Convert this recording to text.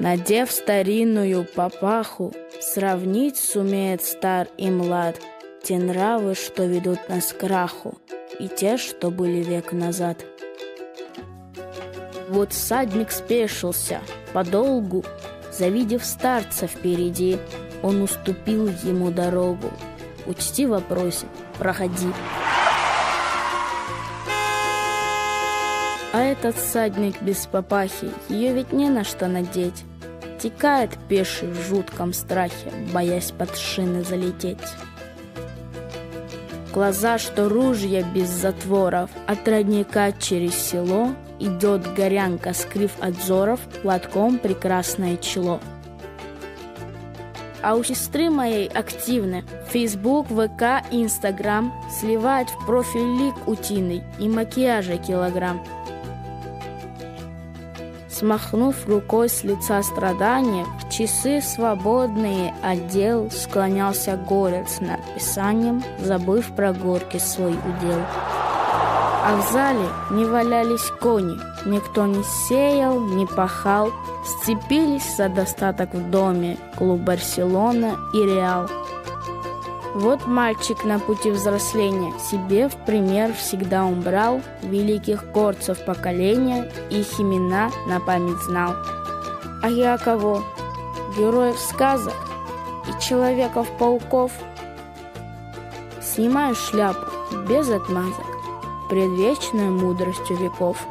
Надев старинную папаху, сравнить сумеет стар и млад те нравы, что ведут нас к краху, и те, что были век назад. Вот всадник спешился подолгу, завидев старца впереди, он уступил ему дорогу, учтиво просит: проходи. А этот всадник без папахи, ее ведь не на что надеть, текает пеший в жутком страхе, боясь под шины залететь. Глаза, что ружья без затворов, от родника через село идет горянка, скрыв от взоров платком прекрасное чело. А у сестры моей активны Facebook, ВК и Instagram, сливает в профиль лик утиный и макияжа килограмм. Смахнув рукой с лица страдания, в часы свободные отдел склонялся горец над писанием, забыв про горки свой удел. А в зале не валялись кони, никто не сеял, не пахал, сцепились за достаток в доме клуб Барселона и Реал. Вот мальчик на пути взросления себе в пример всегда он брал великих горцев поколения, их имена на память знал. А я кого? Героев сказок и Человеков-пауков? Снимаю шляпу без отмазок пред вечной мудростью веков.